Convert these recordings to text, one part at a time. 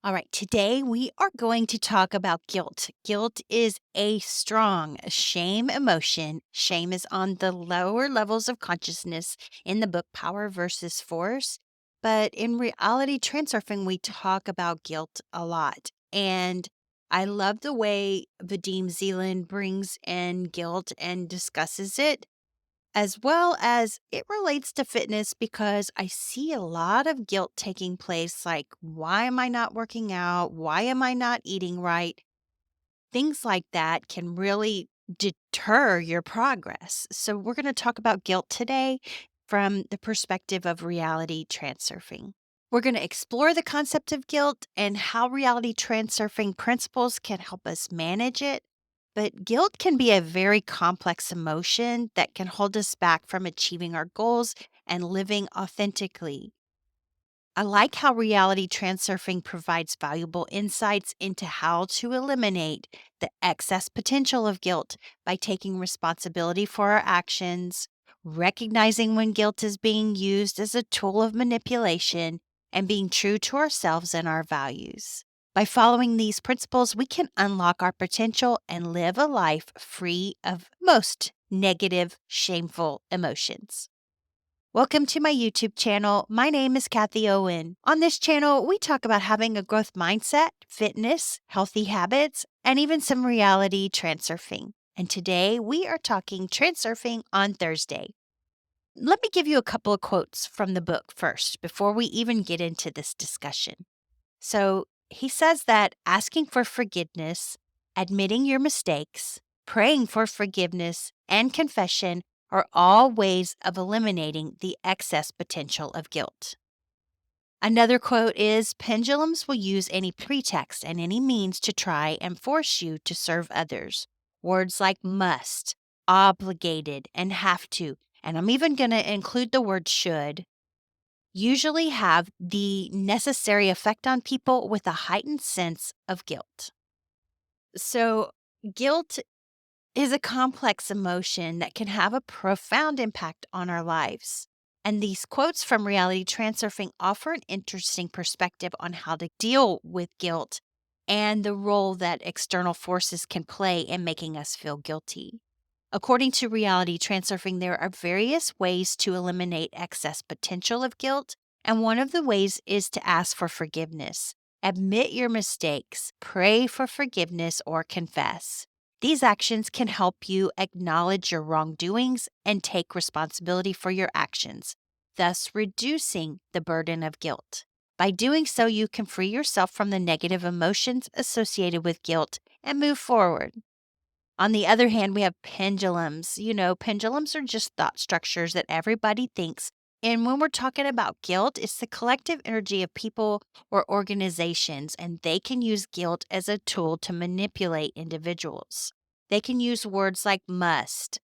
All right, today we are going to talk about guilt. Guilt is a strong shame emotion. Shame is on the lower levels of consciousness in the book Power versus Force. But in reality transurfing, we talk about guilt a lot. And I love the way Vadim Zeland brings in guilt and discusses it as well as it relates to fitness because I see a lot of guilt taking place. Like, why am I not working out? Why am I not eating right? Things like that can really deter your progress. So, we're going to talk about guilt today from the perspective of reality transurfing. We're going to explore the concept of guilt and how reality transurfing principles can help us manage it. But guilt can be a very complex emotion that can hold us back from achieving our goals and living authentically. I like how reality transurfing provides valuable insights into how to eliminate the excess potential of guilt by taking responsibility for our actions, recognizing when guilt is being used as a tool of manipulation, and being true to ourselves and our values. By following these principles, we can unlock our potential and live a life free of most negative, shameful emotions. Welcome to my YouTube channel. My name is Kathie Owen. On this channel, we talk about having a growth mindset, fitness, healthy habits, and even some reality transurfing. And today we are talking transurfing on Thursday. Let me give you a couple of quotes from the book first before we even get into this discussion. So he says that asking for forgiveness, admitting your mistakes, praying for forgiveness, and confession are all ways of eliminating the excess potential of guilt. Another quote is pendulums will use any pretext and any means to try and force you to serve others. Words like must, obligated, and have to, and I'm even going to include the word should, usually have the necessary effect on people with a heightened sense of guilt. So, guilt is a complex emotion that can have a profound impact on our lives. And these quotes from reality transurfing offer an interesting perspective on how to deal with guilt and the role that external forces can play in making us feel guilty. According to reality transurfing, there are various ways to eliminate excess potential of guilt, and one of the ways is to ask for forgiveness. Admit your mistakes, pray for forgiveness, or confess. These actions can help you acknowledge your wrongdoings and take responsibility for your actions, thus reducing the burden of guilt. By doing so, you can free yourself from the negative emotions associated with guilt and move forward. On the other hand, we have pendulums. Pendulums are just thought structures that everybody thinks. And when we're talking about guilt, it's the collective energy of people or organizations, and they can use guilt as a tool to manipulate individuals. They can use words like must,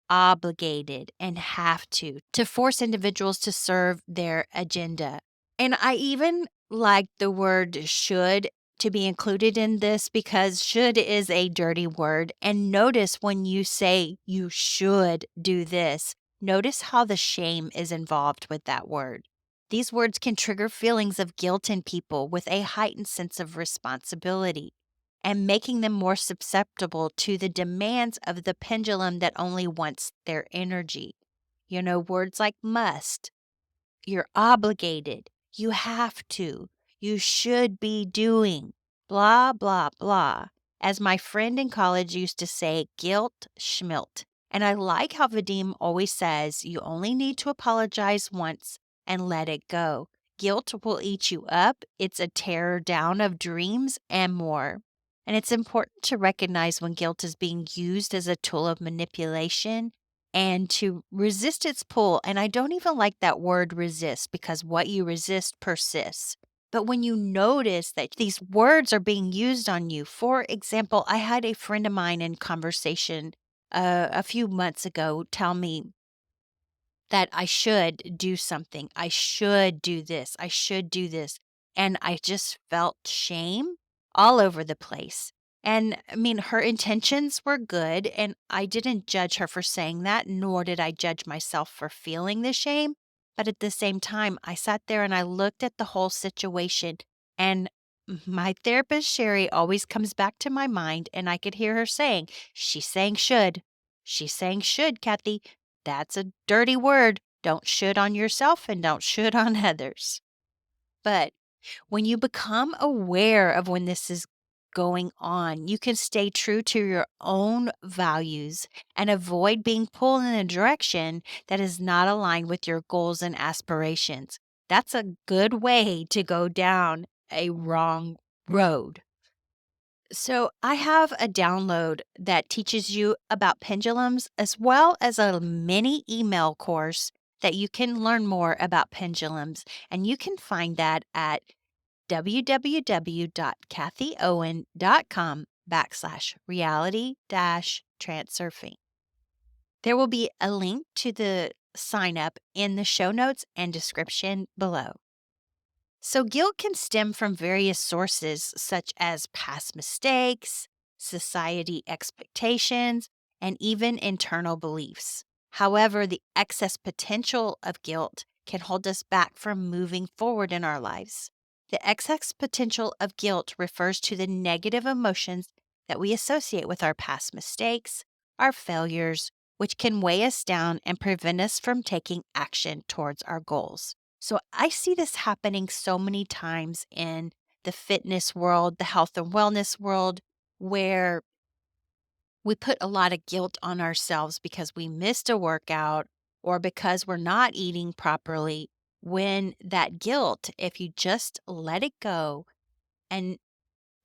obligated, and have to force individuals to serve their agenda. And I even like the word should to be included in this because should is a dirty word. And notice when you say you should do this, notice how the shame is involved with that word. These words can trigger feelings of guilt in people with a heightened sense of responsibility and making them more susceptible to the demands of the pendulum that only wants their energy. Words like must, you're obligated, you have to, you should be doing, blah, blah, blah. As my friend in college used to say, guilt schmilt. And I like how Vadim always says, you only need to apologize once and let it go. Guilt will eat you up. It's a tear down of dreams and more. And it's important to recognize when guilt is being used as a tool of manipulation and to resist its pull. And I don't even like that word resist because what you resist persists. But when you notice that these words are being used on you, for example, I had a friend of mine in conversation a few months ago tell me that I should do something. I should do this. I should do this. And I just felt shame all over the place. And I mean, her intentions were good, and I didn't judge her for saying that, nor did I judge myself for feeling the shame. But at the same time, I sat there and I looked at the whole situation, and My therapist, Sherry, always comes back to my mind, and I could hear her saying, "She's saying should. She's saying should, Kathy. That's a dirty word. Don't should on yourself and don't should on others." But when you become aware of when this is going on, you can stay true to your own values and avoid being pulled in a direction that is not aligned with your goals and aspirations. That's a good way to go down a wrong road. So, I have a download that teaches you about pendulums as well as a mini email course that you can learn more about pendulums. And you can find that at www.kathieowen.com/reality transurfing. There will be a link to the sign up in the show notes and description below. So, guilt can stem from various sources such as past mistakes, society expectations, and even internal beliefs. However, the excess potential of guilt can hold us back from moving forward in our lives. The excess potential of guilt refers to the negative emotions that we associate with our past mistakes, our failures, which can weigh us down and prevent us from taking action towards our goals. So I see this happening so many times in the fitness world, the health and wellness world, where we put a lot of guilt on ourselves because we missed a workout or because we're not eating properly. When that guilt, if you just let it go and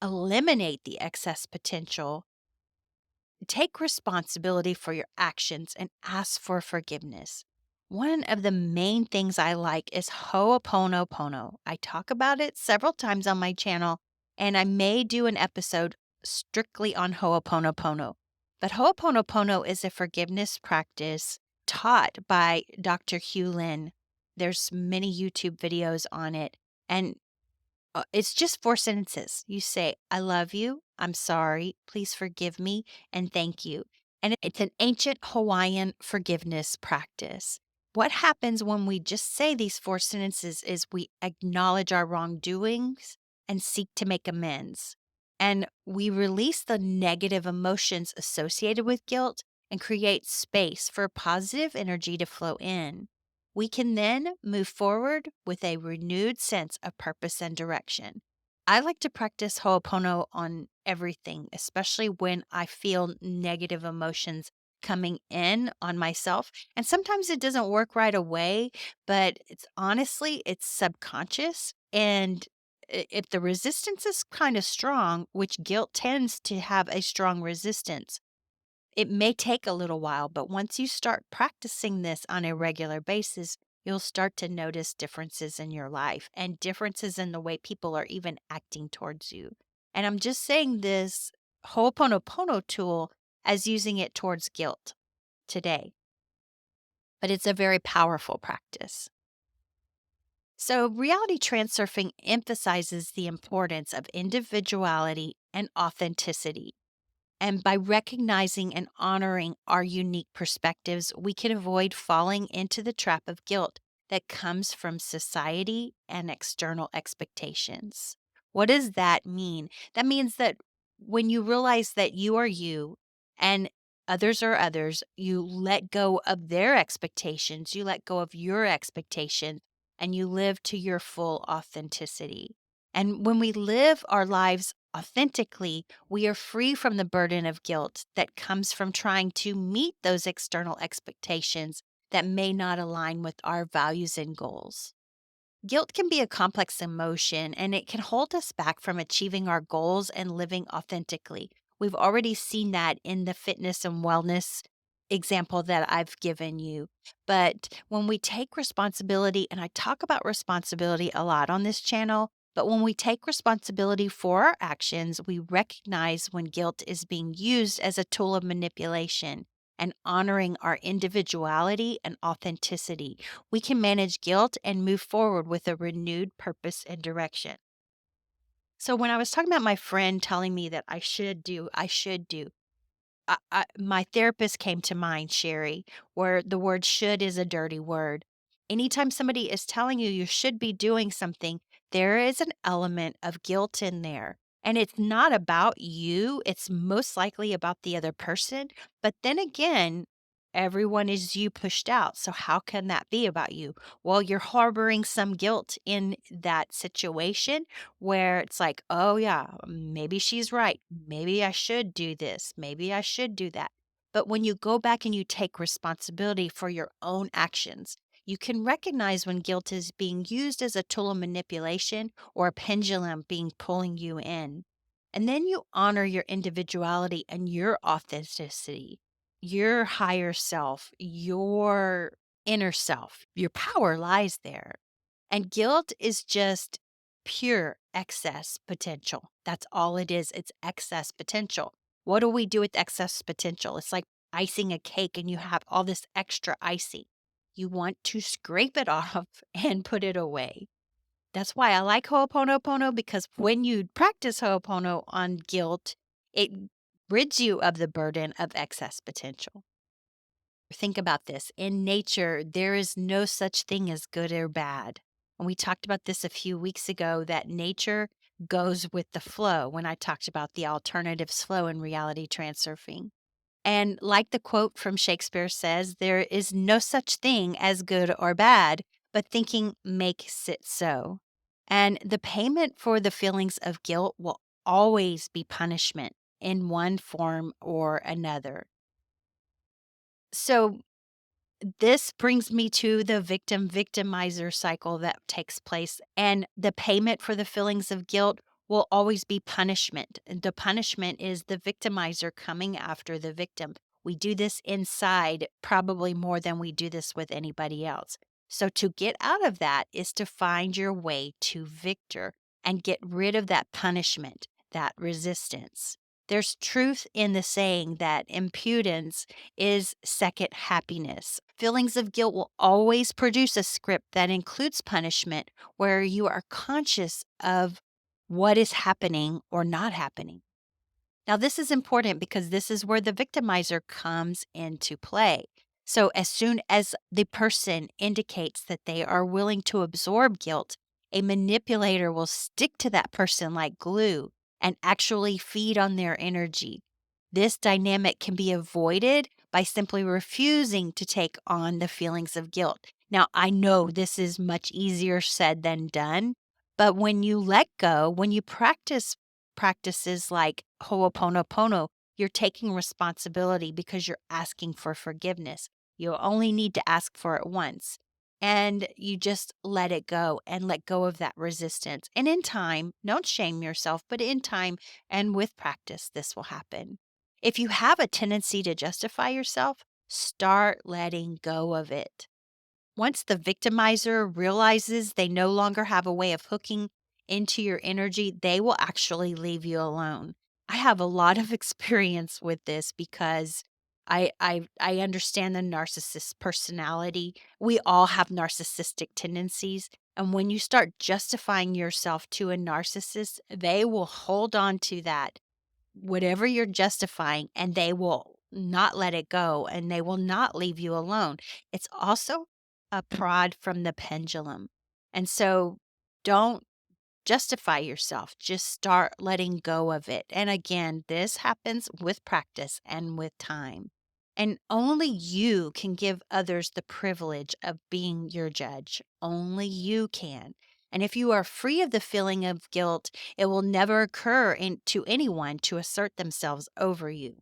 eliminate the excess potential, take responsibility for your actions and ask for forgiveness. One of the main things I like is Ho'oponopono. I talk about it several times on my channel, and I may do an episode strictly on Ho'oponopono. But Ho'oponopono is a forgiveness practice taught by Dr. Hugh Lin. There's many YouTube videos on it, and it's just 4 sentences. You say, "I love you, I'm sorry, please forgive me, and thank you." And it's an ancient Hawaiian forgiveness practice. What happens when we just say these 4 sentences is we acknowledge our wrongdoings and seek to make amends. And we release the negative emotions associated with guilt and create space for positive energy to flow in. We can then move forward with a renewed sense of purpose and direction. I like to practice Ho'opono on everything, especially when I feel negative emotions coming in on myself. And sometimes it doesn't work right away, but it's subconscious. And if the resistance is kind of strong, which guilt tends to have a strong resistance, it may take a little while, but once you start practicing this on a regular basis, you'll start to notice differences in your life and differences in the way people are even acting towards you. And I'm just saying this Ho'oponopono tool as using it towards guilt today, but it's a very powerful practice. So, reality transurfing emphasizes the importance of individuality and authenticity. And by recognizing and honoring our unique perspectives, we can avoid falling into the trap of guilt that comes from society and external expectations. What does that mean? That means that when you realize that you are you and others are others, you let go of their expectations, you let go of your expectations, and you live to your full authenticity. And when we live our lives authentically, we are free from the burden of guilt that comes from trying to meet those external expectations that may not align with our values and goals. Guilt can be a complex emotion and it can hold us back from achieving our goals and living authentically. We've already seen that in the fitness and wellness example that I've given you. But when we take responsibility, and I talk about responsibility a lot on this channel, but when we take responsibility for our actions, we recognize when guilt is being used as a tool of manipulation and honoring our individuality and authenticity. We can manage guilt and move forward with a renewed purpose and direction. So, when I was talking about my friend telling me that I should do, my therapist came to mind, Sherry, where the word should is a dirty word. Anytime somebody is telling you you should be doing something, there is an element of guilt in there. And it's not about you, it's most likely about the other person. But then again, everyone is you pushed out. So, how can that be about you? Well, you're harboring some guilt in that situation where it's like, oh, yeah, maybe she's right. Maybe I should do this. Maybe I should do that. But when you go back and you take responsibility for your own actions, you can recognize when guilt is being used as a tool of manipulation or a pendulum being pulling you in. And then you honor your individuality and your authenticity, your higher self, your inner self. Your power lies there. And guilt is just pure excess potential. That's all it is. It's excess potential. What do we do with excess potential? It's like icing a cake and you have all this extra icing. You want to scrape it off and put it away. That's why I like Ho'oponopono, because when you practice Ho'opono on guilt, it rids you of the burden of excess potential. Think about this. In nature, there is no such thing as good or bad. And we talked about this a few weeks ago that nature goes with the flow when I talked about the alternatives flow in reality transurfing. And like the quote from Shakespeare says, there is no such thing as good or bad, but thinking makes it so. And the payment for the feelings of guilt will always be punishment in one form or another. So, this brings me to the victim victimizer cycle that takes place. And the payment for the feelings of guilt will always be punishment. And the punishment is the victimizer coming after the victim. We do this inside probably more than we do this with anybody else. So, to get out of that is to find your way to victor and get rid of that punishment, that resistance. There's truth in the saying that impudence is second happiness. Feelings of guilt will always produce a script that includes punishment where you are conscious of what is happening or not happening. Now, this is important because this is where the victimizer comes into play. So, as soon as the person indicates that they are willing to absorb guilt, a manipulator will stick to that person like glue and actually feed on their energy. This dynamic can be avoided by simply refusing to take on the feelings of guilt. Now, I know this is much easier said than done, but when you let go, when you practice practices like Ho'oponopono, you're taking responsibility because you're asking for forgiveness. You only need to ask for it once. And you just let it go and let go of that resistance. And in time, don't shame yourself, but in time and with practice, this will happen. If you have a tendency to justify yourself, start letting go of it. Once the victimizer realizes they no longer have a way of hooking into your energy, they will actually leave you alone. I have a lot of experience with this because I understand the narcissist personality. We all have narcissistic tendencies. And when you start justifying yourself to a narcissist, they will hold on to that, whatever you're justifying, and they will not let it go and they will not leave you alone. It's also a prod from the pendulum. And so don't justify yourself, just start letting go of it. And again, this happens with practice and with time. And only you can give others the privilege of being your judge. Only you can. And if you are free of the feeling of guilt, it will never occur to anyone to assert themselves over you.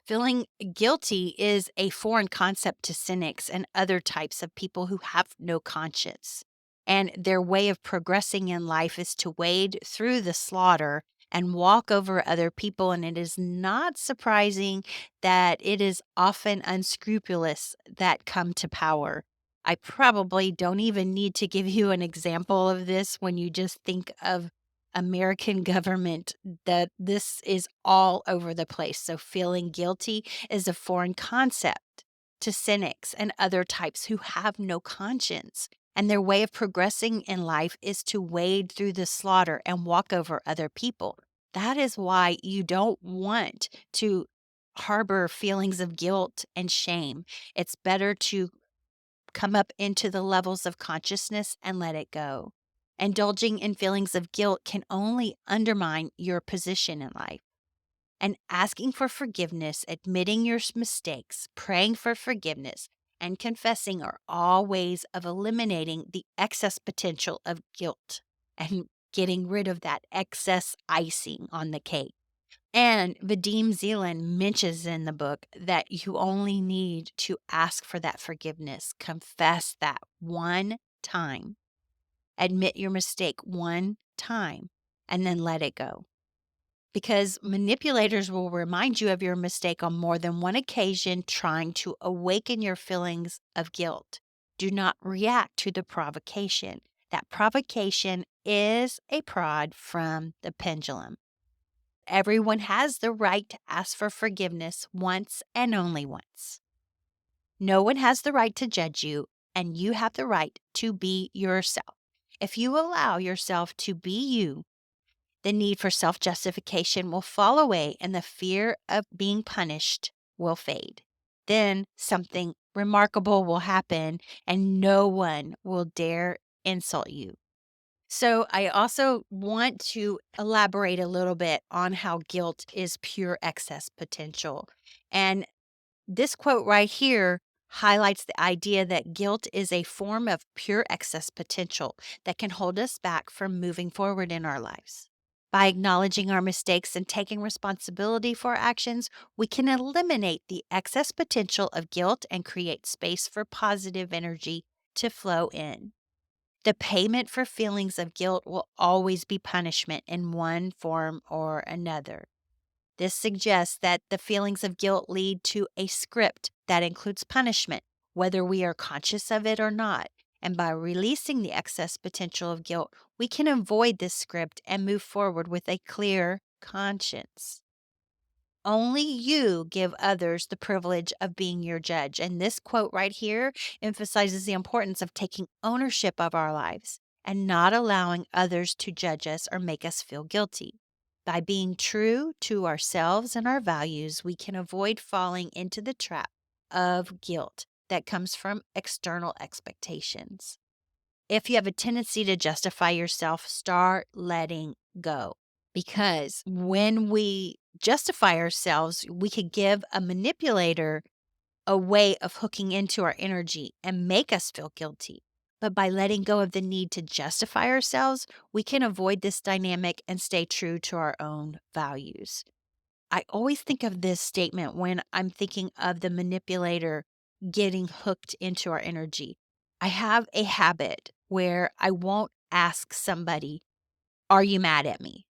Feeling guilty is a foreign concept to cynics and other types of people who have no conscience. And their way of progressing in life is to wade through the slaughter and walk over other people. And it is not surprising that it is often unscrupulous that come to power. I probably don't even need to give you an example of this when you just think of American government, that this is all over the place. So feeling guilty is a foreign concept to cynics and other types who have no conscience. And their way of progressing in life is to wade through the slaughter and walk over other people. That is why you don't want to harbor feelings of guilt and shame. It's better to come up into the levels of consciousness and let it go. Indulging in feelings of guilt can only undermine your position in life. And asking for forgiveness, admitting your mistakes, praying for forgiveness, and confessing are all ways of eliminating the excess potential of guilt and getting rid of that excess icing on the cake. And Vadim Zeland mentions in the book that you only need to ask for that forgiveness, confess that one time, admit your mistake one time, and then let it go. Because manipulators will remind you of your mistake on more than one occasion, trying to awaken your feelings of guilt. Do not react to the provocation. That provocation is a prod from the pendulum. Everyone has the right to ask for forgiveness once and only once. No one has the right to judge you, and you have the right to be yourself. If you allow yourself to be you, the need for self justification will fall away and the fear of being punished will fade. Then something remarkable will happen and no one will dare insult you. So, I also want to elaborate a little bit on how guilt is pure excess potential. And this quote right here highlights the idea that guilt is a form of pure excess potential that can hold us back from moving forward in our lives. By acknowledging our mistakes and taking responsibility for our actions, we can eliminate the excess potential of guilt and create space for positive energy to flow in. The payment for feelings of guilt will always be punishment in one form or another. This suggests that the feelings of guilt lead to a script that includes punishment, whether we are conscious of it or not. And by releasing the excess potential of guilt, we can avoid this script and move forward with a clear conscience. Only you give others the privilege of being your judge. And this quote right here emphasizes the importance of taking ownership of our lives and not allowing others to judge us or make us feel guilty. By being true to ourselves and our values, we can avoid falling into the trap of guilt that comes from external expectations. If you have a tendency to justify yourself, start letting go. Because when we justify ourselves, we could give a manipulator a way of hooking into our energy and make us feel guilty. But by letting go of the need to justify ourselves, we can avoid this dynamic and stay true to our own values. I always think of this statement when I'm thinking of the manipulator getting hooked into our energy. I have a habit where I won't ask somebody, "Are you mad at me?"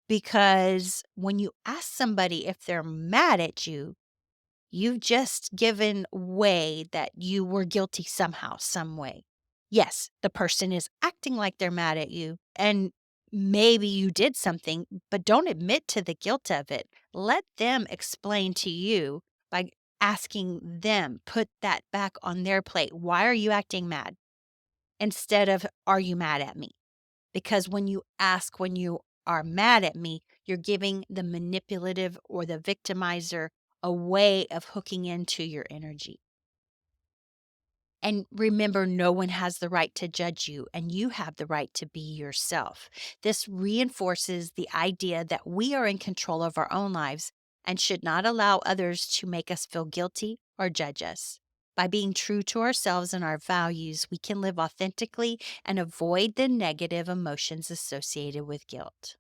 Because when you ask somebody if they're mad at you, you've just given way that you were guilty somehow, some way. Yes, the person is acting like they're mad at you, and maybe you did something, but don't admit to the guilt of it. Let them explain to you by asking them, put that back on their plate. Why are you acting mad? Instead of, are you mad at me? Because when you ask when you are mad at me, you're giving the manipulative or the victimizer a way of hooking into your energy. And remember, no one has the right to judge you, and you have the right to be yourself. This reinforces the idea that we are in control of our own lives and should not allow others to make us feel guilty or judge us. By being true to ourselves and our values, we can live authentically and avoid the negative emotions associated with guilt.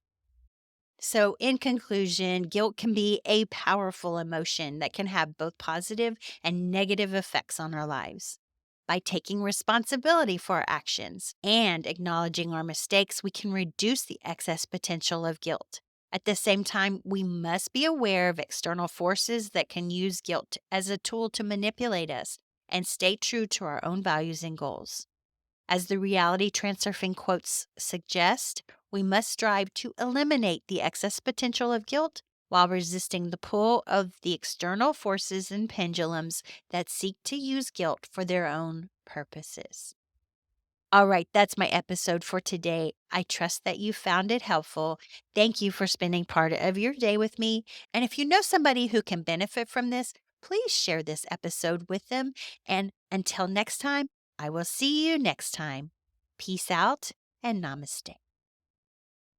So, in conclusion, guilt can be a powerful emotion that can have both positive and negative effects on our lives. By taking responsibility for our actions and acknowledging our mistakes, we can reduce the excess potential of guilt. At the same time, we must be aware of external forces that can use guilt as a tool to manipulate us and stay true to our own values and goals. As the reality transurfing quotes suggest, we must strive to eliminate the excess potential of guilt while resisting the pull of the external forces and pendulums that seek to use guilt for their own purposes. All right, that's my episode for today. I trust that you found it helpful. Thank you for spending part of your day with me. And if you know somebody who can benefit from this, please share this episode with them. And until next time, I will see you next time. Peace out and namaste.